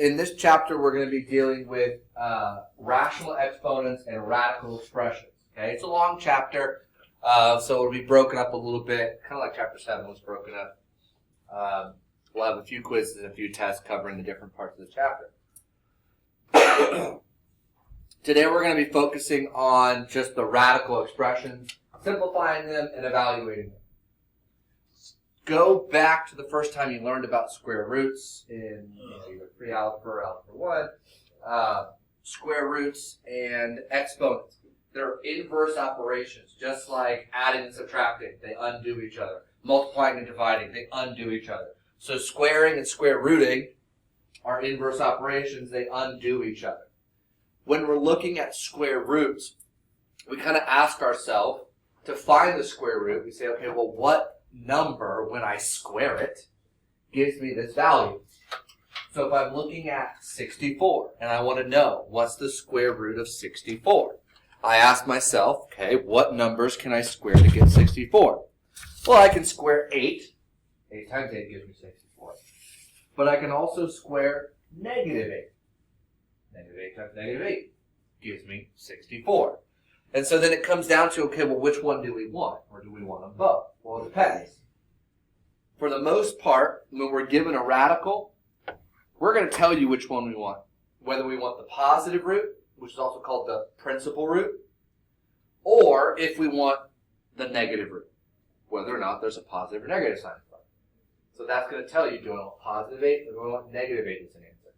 in this chapter, we're going to be dealing with rational exponents and radical expressions. Okay, it's a long chapter, so it'll be broken up a little bit, kind of like chapter 7 was broken up. We'll have a few quizzes and a few tests covering the different parts of the chapter. Today we're going to be focusing on just the radical expressions, simplifying them and evaluating them. Go back to the first time you learned about square roots in either pre-algebra or algebra 1. Square roots and exponents. They're inverse operations, just like adding and subtracting. They undo each other. Multiplying and dividing, they undo each other. So squaring and square rooting are inverse operations. They undo each other. When we're looking at square roots, we kind of ask ourselves to find the square root. We say, okay, well, what number, when I square it, gives me this value? So if I'm looking at 64 and I want to know what's the square root of 64, I ask myself, okay, what numbers can I square to get 64? Well, I can square 8. 8 times 8 gives me 64. But I can also square negative 8. Negative 8 times negative 8 gives me 64. And so then it comes down to, okay, well, which one do we want? Or do we want them both? Well, it depends. For the most part, when we're given a radical, we're going to tell you which one we want. Whether we want the positive root, which is also called the principal root, or if we want the negative root, whether or not there's a positive or negative sign in front. So that's going to tell you, do I want positive 8 or do I want negative 8 as an answer?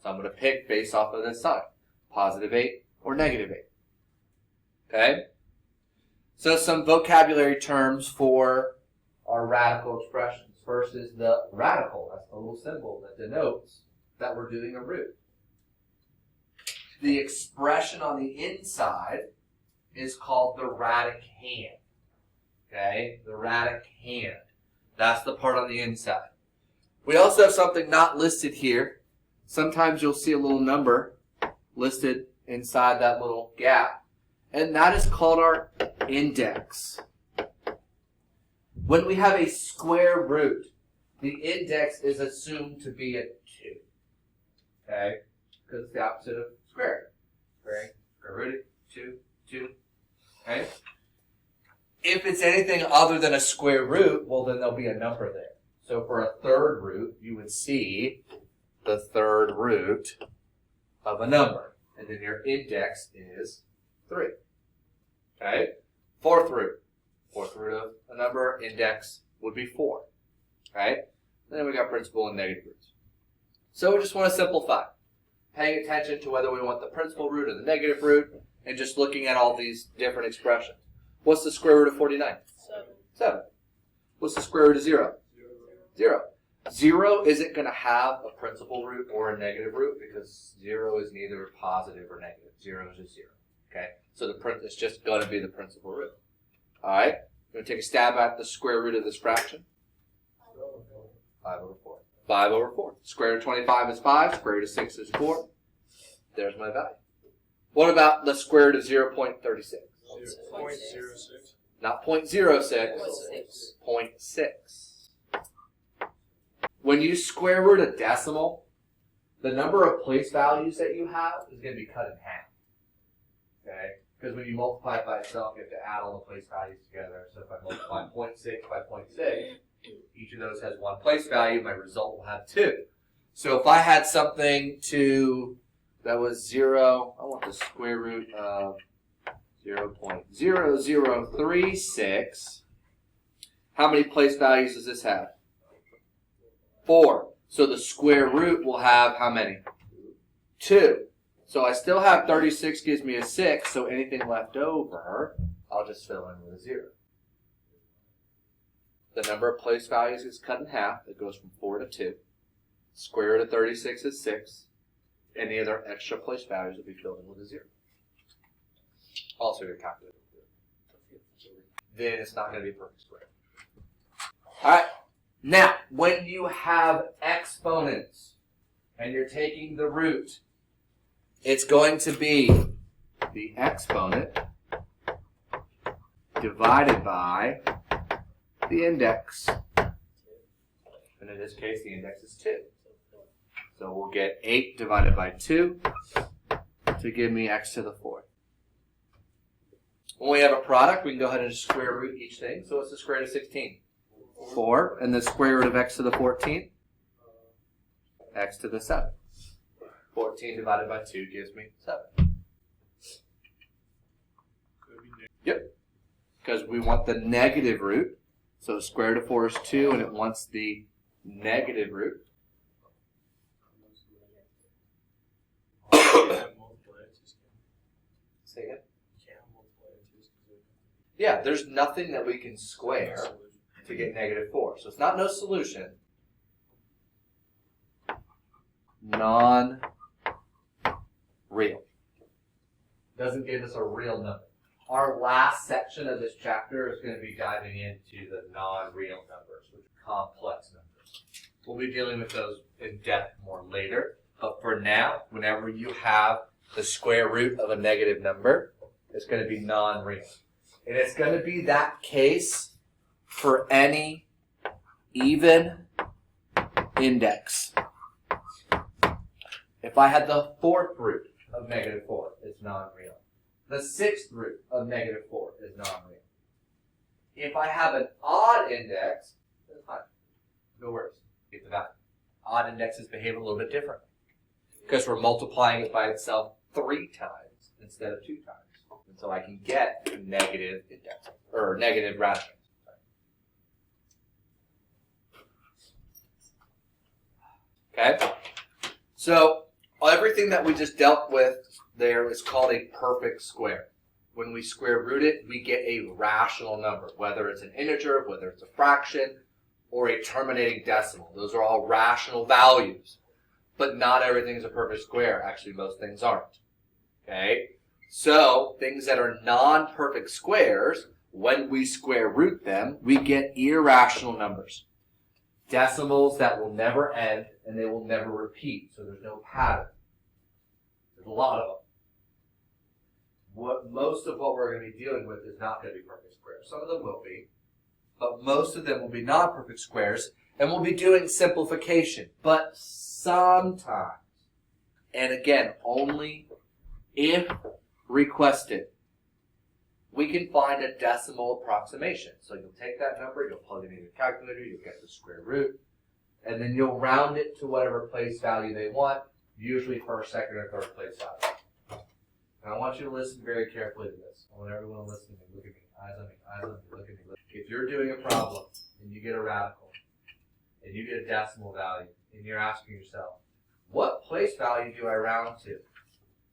So I'm going to pick based off of this sign, positive 8 or negative 8. Okay? So some vocabulary terms for our radical expressions. First is the radical. That's the little symbol that denotes that we're doing a root. The expression on the inside is called the radicand. Okay? The radicand. That's the part on the inside. We also have something not listed here. Sometimes you'll see a little number listed inside that little gap, and that is called our index. When we have a square root, the index is assumed to be a 2. Okay? Because it's the opposite of squaring. Squaring, square root, 2, 2. Okay? If it's anything other than a square root, well, then there'll be a number there. So for a third root, you would see the third root of a number. And then your index is 3. Okay? Fourth root. Fourth root of a number, index would be 4. Okay? And then we got principal and negative roots. So we just want to simplify. Paying attention to whether we want the principal root or the negative root, and just looking at all these different expressions. What's the square root of 49? 7. What's the square root of 0? 0. 0 isn't going to have a principal root or a negative root because 0 is neither positive or negative. 0 is just 0. Okay? So it's just going to be the principal root. Alright? We're going to take a stab at the square root of this fraction. 5 over 4. 5 over 4. Square root of 25 is 5. Square root of 6 is 4. There's my value. What about the square root of 0.36? 0.06. Not 0.06. 0.6. When you square root a decimal, the number of place values that you have is going to be cut in half. Okay? Because when you multiply it by itself, you have to add all the place values together. So if I multiply 0.6 by 0.6, each of those has one place value. My result will have 2. So if I had something that was 0, I want the square root of 0.0036. How many place values does this have? 4. So the square root will have how many? 2. So I still have 36 gives me a 6, so anything left over, I'll just fill in with a 0. The number of place values is cut in half. It goes from 4 to 2. Square root of 36 is 6. Any other extra place values will be filled in with a 0. Also your calculator. Then it's not going to be a perfect square. Alright. Now, when you have exponents and you're taking the root, it's going to be the exponent divided by the index. And in this case, the index is 2. So we'll get 8 divided by 2 to give me x to the 4th. When we have a product, we can go ahead and just square root each thing. So what's the square root of 16? 4. And the square root of x to the 14th? X to the 7th. 14 divided by 2 gives me 7. Yep. Because we want the negative root. So square root of 4 is 2, and it wants the negative root. Say again? Yeah, there's nothing that we can square to get negative 4. So it's not no solution. Non-real. Doesn't give us a real number. Our last section of this chapter is going to be diving into the non-real numbers, which are complex numbers. We'll be dealing with those in depth more later. But for now, whenever you have the square root of a negative number, it's going to be non-real. And it's going to be that case for any even index. If I had the 4th root of negative 4, it's non-real. The 6th root of negative 4 is non-real. If I have an odd index, it's fine. No worries. Get the value. Odd indexes behave a little bit differently because we're multiplying it by itself 3 times instead of 2 times. And so I can get a negative index, or negative radicand. Okay? So everything that we just dealt with there is called a perfect square. When we square root it, we get a rational number, whether it's an integer, whether it's a fraction, or a terminating decimal. Those are all rational values. But not everything is a perfect square. Actually, most things aren't. Okay? So, things that are non-perfect squares, when we square root them, we get irrational numbers. Decimals that will never end, and they will never repeat. So there's no pattern. There's a lot of them. Most of what we're going to be dealing with is not going to be perfect squares. Some of them will be, but most of them will be non-perfect squares, and we'll be doing simplification. But sometimes, and again, only if requested, we can find a decimal approximation. So you'll take that number, you'll plug it into your calculator, you'll get the square root, and then you'll round it to whatever place value they want, usually first, second, or third place value. And I want you to listen very carefully to this. I want everyone to listen to me. Look at me. Eyes on me. Eyes on me. Look at me. If you're doing a problem and you get a radical and you get a decimal value and you're asking yourself, what place value do I round to?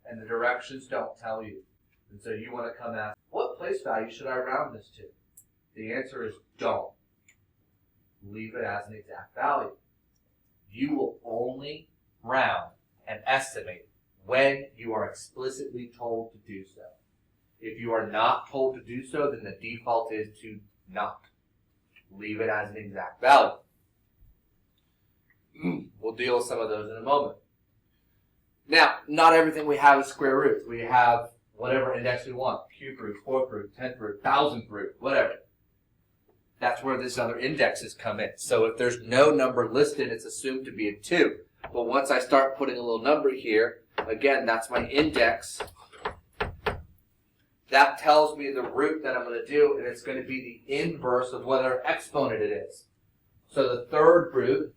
And the directions don't tell you. And so you want to come ask, what place value should I round this to? The answer is don't. Leave it as an exact value. You will only round and estimate when you are explicitly told to do so. If you are not told to do so, then the default is to not. Leave it as an exact value. We'll deal with some of those in a moment. Now, not everything we have is square roots. We have whatever index we want. Cube root, 4th root, 10th root, 1000th root, whatever. That's where these other indexes come in. So if there's no number listed, it's assumed to be a 2. But once I start putting a little number here, again, that's my index. That tells me the root that I'm going to do, and it's going to be the inverse of whatever exponent it is. So the 3rd root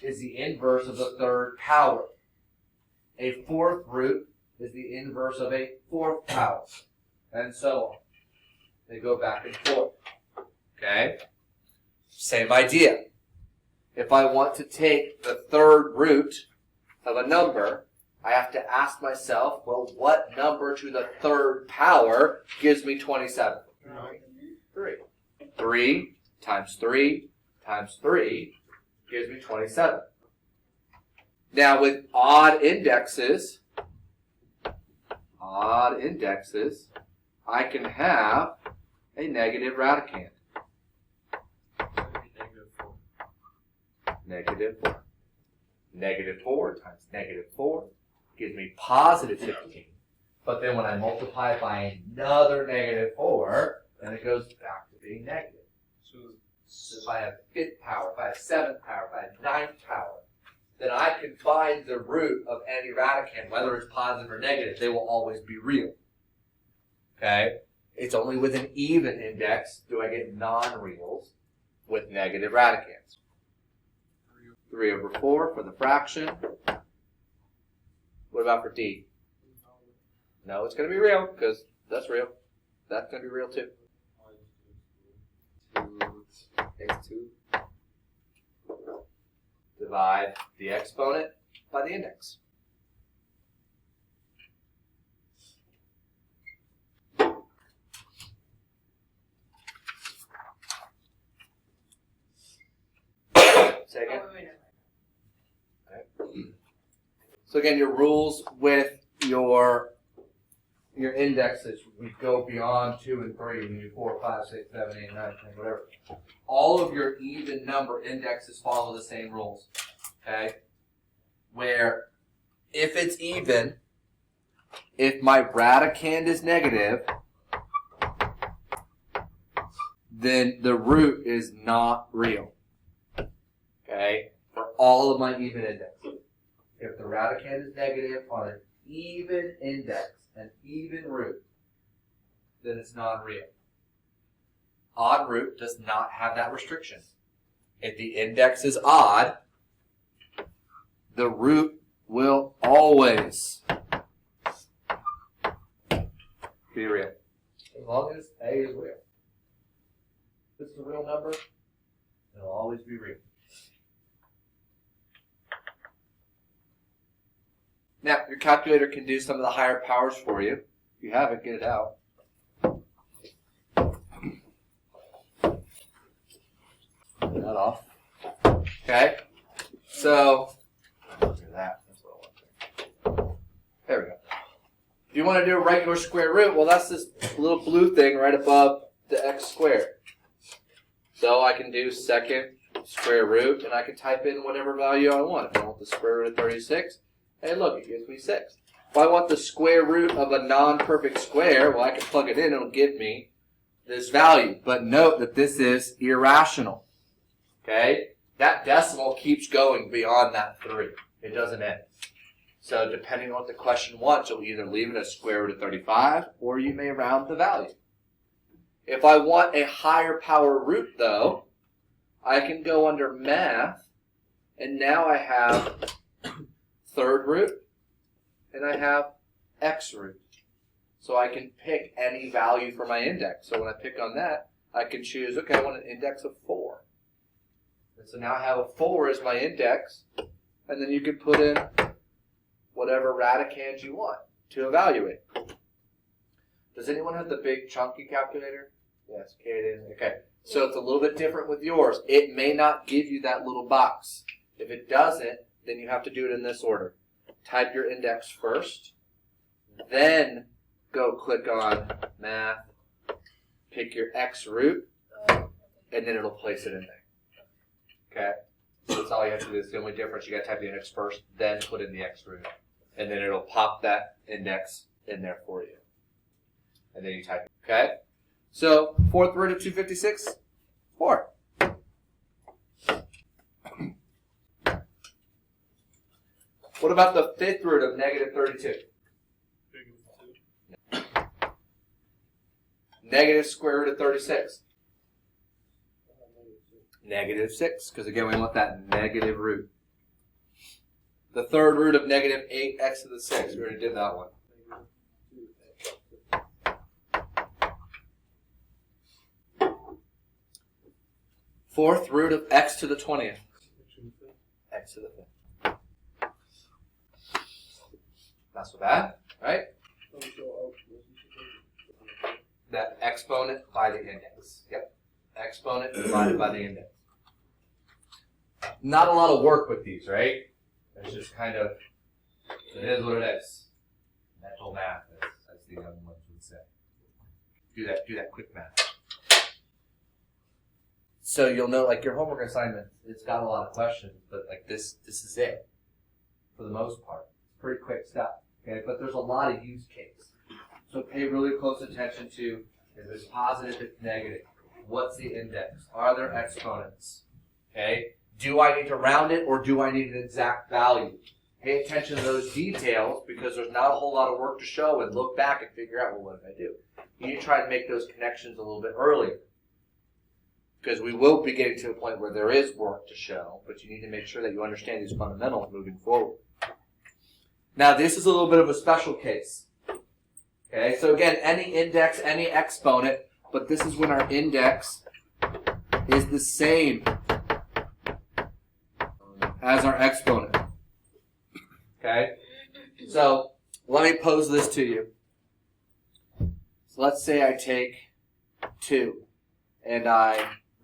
is the inverse of the 3rd power. A 4th root is the inverse of a 4th power. And so on. They go back and forth. Okay? Same idea. If I want to take the 3rd root of a number, I have to ask myself, well, what number to the 3rd power gives me 27? 3. 3 times 3 times 3 gives me 27. Now with odd indexes, I can have a negative radicand. Negative 4. Negative 4 times negative 4 gives me positive 15. But then when I multiply it by another negative 4, then it goes back to being negative. So if I have 5th power, if I have 7th power, if I have 9th power, then I can find the root of any radicand, whether it's positive or negative. They will always be real. Okay? It's only with an even index do I get non-reals with negative radicands. 3 over 4 for the fraction. What about for D? No, it's going to be real, because that's real. That's going to be real too. X2. Divide the exponent by the index. Say again. Okay. So again, your rules with your indexes, we go beyond 2 and 3, we do 4, 5, 6, 7, 8, 9, 10, whatever. All of your even number indexes follow the same rules. Okay? Where if it's even, if my radicand is negative, then the root is not real. Okay? For all of my even indexes. If the radicand is negative on an even index, an even root, then it's non-real. Odd root does not have that restriction. If the index is odd, the root will always be real. As long as A is real. If this is a real number, it'll always be real. Now, your calculator can do some of the higher powers for you. If you have it, get it out. Get that off. Okay? So, look at that. That's what I want. There we go. If you want to do a regular square root, well, that's this little blue thing right above the x squared. So I can do second square root, and I can type in whatever value I want. If I want the square root of 36, hey, look, it gives me 6. If I want the square root of a non-perfect square, well, I can plug it in, it'll give me this value. But note that this is irrational. Okay? That decimal keeps going beyond that 3. It doesn't end. So depending on what the question wants, you'll either leave it as square root of 35, or you may round the value. If I want a higher power root, though, I can go under math, and now I have third root, and I have x root. So I can pick any value for my index. So when I pick on that, I can choose, okay, I want an index of 4. And so now I have a 4 as my index, and then you can put in whatever radicand you want to evaluate. Does anyone have the big chunky calculator? Yes, okay, it is. Okay, so it's a little bit different with yours. It may not give you that little box. If it doesn't, then you have to do it in this order. Type your index first, then go click on math, pick your x root, and then it'll place it in there. Okay? So that's all you have to do. It's the only difference. You got to type the index first, then put in the x root. And then it'll pop that index in there for you. And then you type it. Okay? So, fourth root of 256, 4. What about the fifth root of negative 32? Negative square root of 36. Negative 6, because again we want that negative root. The third root of negative 8x to the 6. We already did that one. Fourth root of x to the 20th. X to the 5th. Not so bad, right? That exponent by the index. Yep. Exponent divided by the index. Not a lot of work with these, right? It's just kind of, it is what it is. Mental math, as the young ones would say. Do that quick math. So you'll know, like your homework assignment, it's got a lot of questions, but like this is it for the most part. It's pretty quick stuff, okay? But there's a lot of use case. So pay really close attention to, if it's positive, it's negative. What's the index? Are there exponents? Okay? Do I need to round it or do I need an exact value? Pay attention to those details because there's not a whole lot of work to show and look back and figure out, well, what did I do? You need to try to make those connections a little bit earlier. Because we will be getting to a point where there is work to show, but you need to make sure that you understand these fundamentals moving forward. Now, this is a little bit of a special case. Okay, so again, any index, any exponent, but this is when our index is the same as our exponent. Okay, so let me pose this to you. So let's say I take 2 and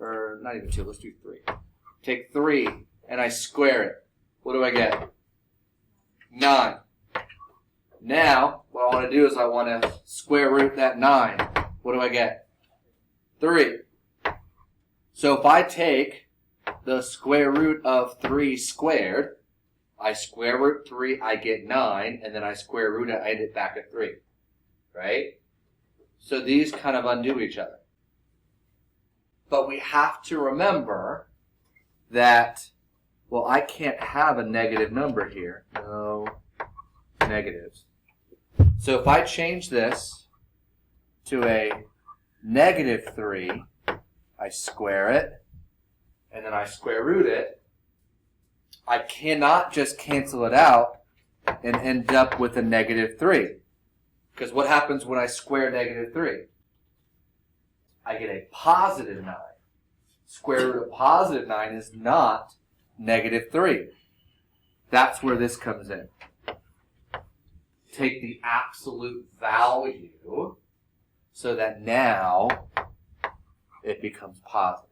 or not even 2, let's do 3. Take 3 and I square it. What do I get? 9. Now, what I want to do is I want to square root that 9. What do I get? 3. So if I take the square root of 3 squared, I square root 3, I get 9, and then I square root it, I end it back at 3. Right? So these kind of undo each other. But we have to remember that, well, I can't have a negative number here. No negatives. So if I change this to a negative 3, I square it, and then I square root it, I cannot just cancel it out and end up with a negative 3. Because what happens when I square negative 3? I get a positive 9. Square root of positive 9 is not negative 3. That's where this comes in. Take the absolute value so that now it becomes positive.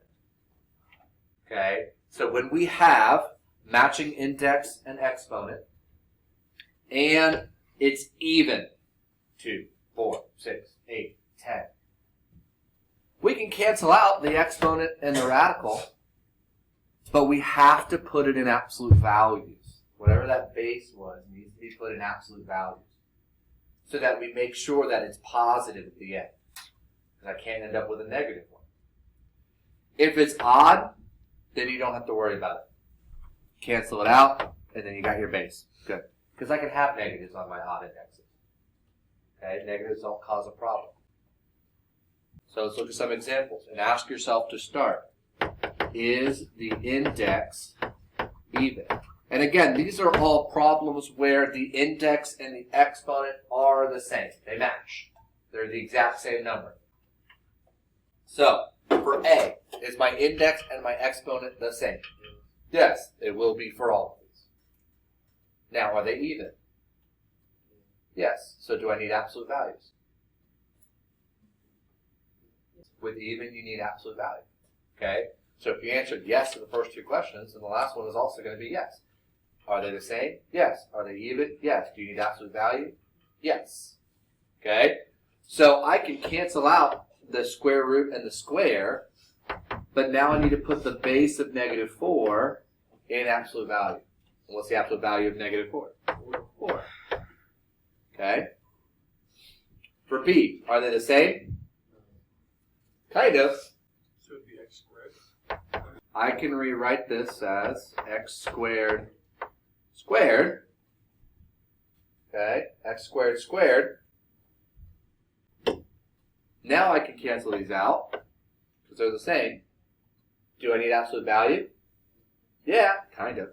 Okay? So when we have matching index and exponent, and it's even 2, 4, 6, 8, 10. We can cancel out the exponent and the radical, but we have to put it in absolute values. Whatever that base was needs to be put in absolute values so that we make sure that it's positive at the end. Because I can't end up with a negative one. If it's odd, then you don't have to worry about it. Cancel it out, and then you got your base. Good. Because I can have negatives on my odd indexes. Okay? Negatives don't cause a problem. So let's look at some examples and ask yourself to start. Is the index even? And again, these are all problems where the index and the exponent are the same. They match. They're the exact same number. So, for A, is my index and my exponent the same? Yes, it will be for all of these. Now, are they even? Yes. So do I need absolute values? With even, you need absolute value. Okay? So if you answered yes to the first 2 questions, then the last one is also going to be yes. Are they the same? Yes. Are they even? Yes. Do you need absolute value? Yes. Okay? So I can cancel out the square root and the square, but now I need to put the base of negative 4 in absolute value. And what's the absolute value of negative 4? 4. Okay? For B, are they the same? Kind of. So it would be x squared. I can rewrite this as x squared squared. Okay? X squared squared. Now I can cancel these out because they're the same. Do I need absolute value? Yeah, kind of.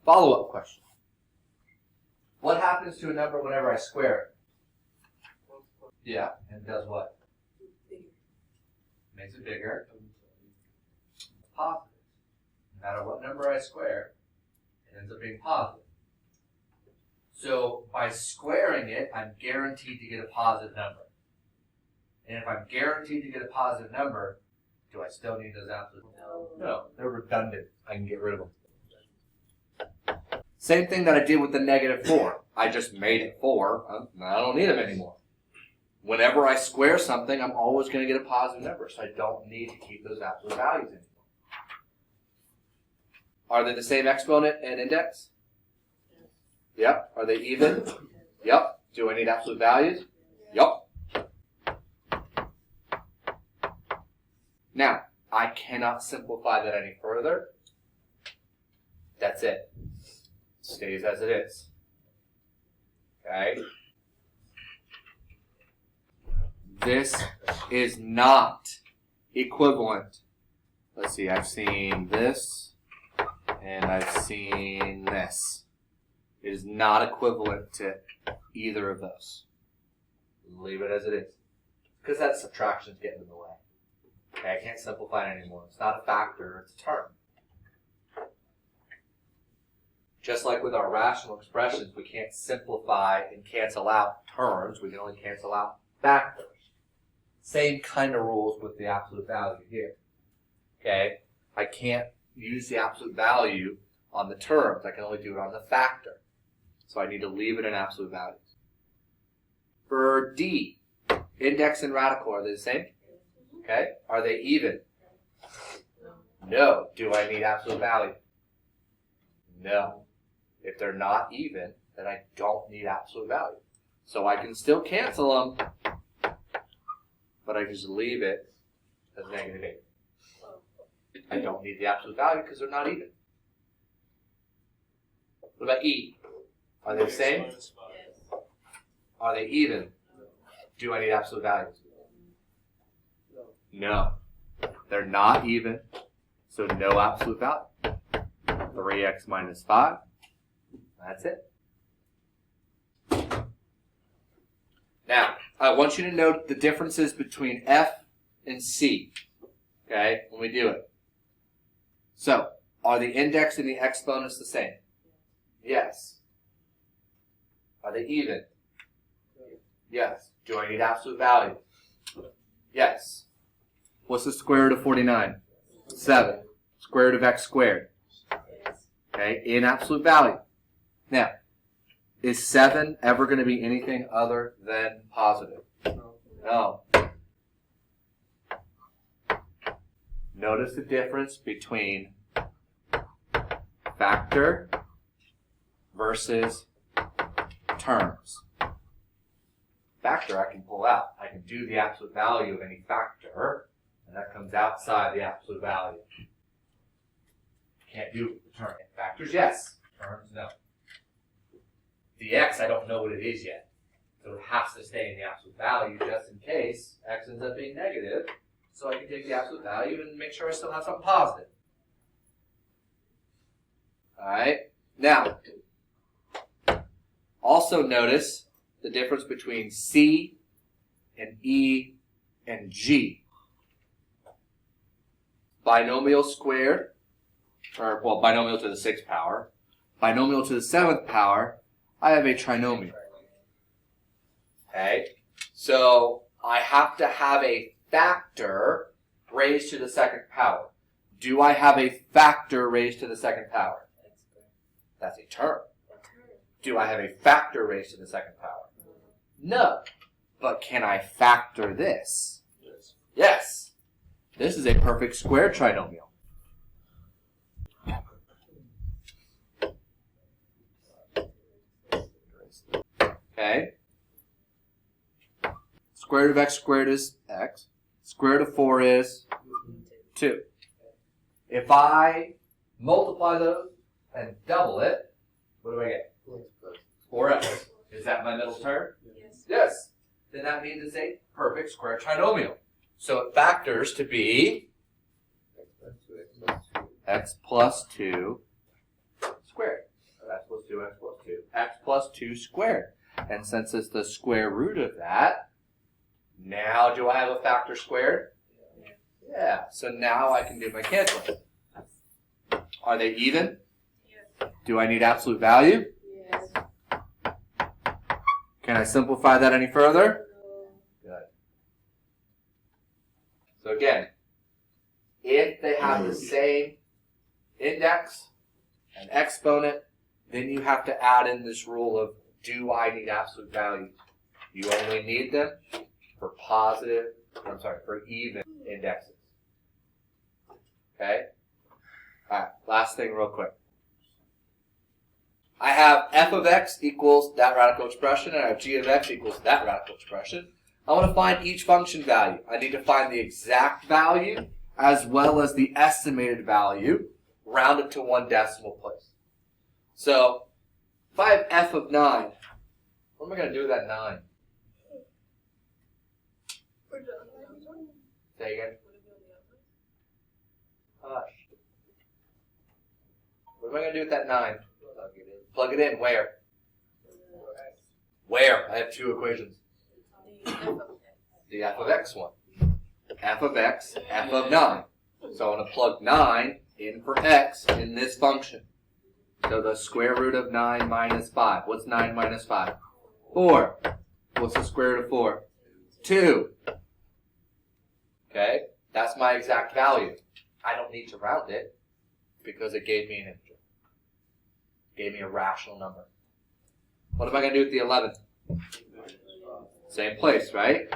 Follow-up question. What happens to a number whenever I square it? Yeah, and it does what? Makes it bigger. It's positive. No matter what number I square, it ends up being positive. So by squaring it, I'm guaranteed to get a positive number. And if I'm guaranteed to get a positive number, do I still need those absolute? No, they're redundant. I can get rid of them. Same thing that I did with the negative 4. I just made it 4. I don't need them anymore. Whenever I square something, I'm always going to get a positive number, so I don't need to keep those absolute values anymore. Are they the same exponent and index? Yep. Are they even? Yep. Do I need absolute values? Yep. Now, I cannot simplify that any further. That's it. Stays as it is. Okay? This is not equivalent. Let's see, I've seen this, and I've seen this. It is not equivalent to either of those. Leave it as it is. Because that subtraction's getting in the way. Okay, I can't simplify it anymore. It's not a factor, it's a term. Just like with our rational expressions, we can't simplify and cancel out terms. We can only cancel out factors. Same kind of rules with the absolute value here. Okay? I can't use the absolute value on the terms. I can only do it on the factor. So I need to leave it in absolute values. For D, index and radical, are they the same? Okay? Are they even? No. Do I need absolute value? No. If they're not even, then I don't need absolute value. So I can still cancel them, but I just leave it as negative 8. I don't need the absolute value because they're not even. What about E? Are they the same? Are they even? Do I need absolute values? No. They're not even, so no absolute value. 3x minus 5. That's it. Now, I want you to note the differences between F and C, okay, when we do it. So, are the index and the exponents the same? Yes. Are they even? Yes. Do I need absolute value? Yes. What's the square root of 49? 7. Square root of x squared. Okay, in absolute value. Now, is 7 ever going to be anything other than positive? No. Notice the difference between factor versus terms. Factor I can pull out. I can do the absolute value of any factor, and that comes outside the absolute value. Can't do it with the term. Factors, yes. Terms, no. The x, I don't know what it is yet. So it has to stay in the absolute value just in case x ends up being negative. So I can take the absolute value and make sure I still have something positive. Alright. Now, also notice the difference between C and E and G. Binomial squared, or well, binomial to the 6th power. Binomial to the 7th power, I have a trinomial. Okay? So I have to have a factor raised to the 2nd power. Do I have a factor raised to the 2nd power? That's a term. Do I have a factor raised to the 2nd power? No. But can I factor this? Yes. This is a perfect square trinomial. Okay. Square root of x squared is x. Square root of 4 is 2. If I multiply those and double it, what do I get? 4x. Is that my middle term? Yes. Yes. Then that means it's a perfect square trinomial. So it factors to be x plus 2 squared. X plus 2, x plus 2. X plus 2 squared. And since it's the square root of that, now do I have a factor squared? Yeah. So now I can do my canceling. Are they even? Yes. Do I need absolute value? Yes. Can I simplify that any further? Good. So again, if they have the same index and exponent, then you have to add in this rule of, do I need absolute value? You only need them for for even indexes. Okay? Alright, last thing real quick. I have f of x equals that radical expression, and I have g of x equals that radical expression. I want to find each function value. I need to find the exact value as well as the estimated value, rounded to 1 decimal place. So, if I have f of 9, what am I going to do with that 9? Say again. Hush. What am I going to do with that 9? Plug it in. Where? Where? I have 2 equations. The f of x one. F of x, f of 9. So I'm going to plug 9 in for x in this function. So the square root of 9 minus 5. What's 9 minus 5? 4. What's the square root of 4? 2. Okay? That's my exact value. I don't need to round it because it gave me an integer. It gave me a rational number. What am I going to do with the 11? Same place, right?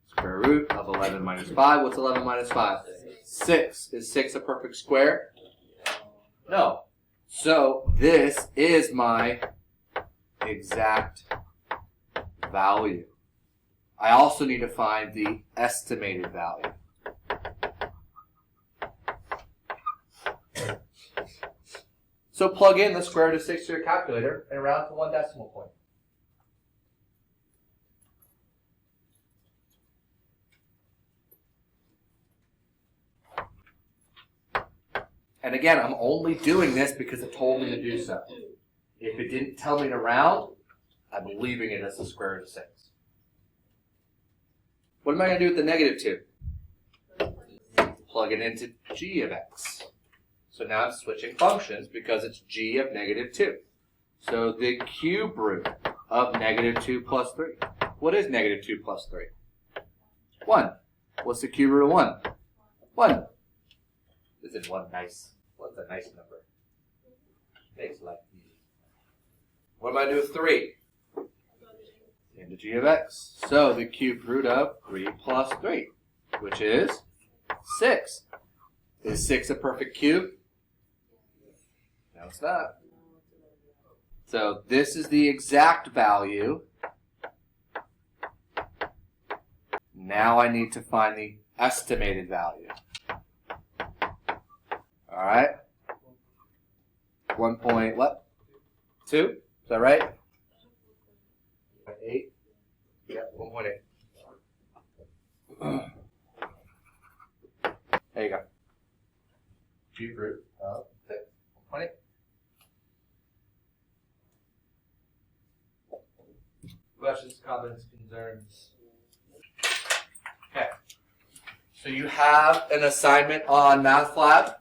Square root of 11 minus 5. What's 11 minus 5? 6. Is 6 a perfect square? No. So this is my exact value. I also need to find the estimated value. So plug in the square root of 6 to your calculator and round to 1 decimal point. And again, I'm only doing this because it told me to do so. If it didn't tell me to round, I'm leaving it as the square root of 6. What am I going to do with the negative 2? Plug it into g of x. So now I'm switching functions because it's g of negative 2. So the cube root of negative 2 plus 3. What is negative 2 plus 3? 1. What's the cube root of 1? 1. Isn't 1 nice? What's a nice number? Makes life easy. What am I going to do with 3? Into g of x. So the cube root of 3 plus 3, which is 6. Is 6 a perfect cube? No, it's not. So this is the exact value. Now I need to find the estimated value. All right. 1 point what? 2? Is that right? 8. Yeah, 1.8. There you go. Cube root of 6. 1.8. Questions, comments, concerns? Okay. So you have an assignment on Math Lab.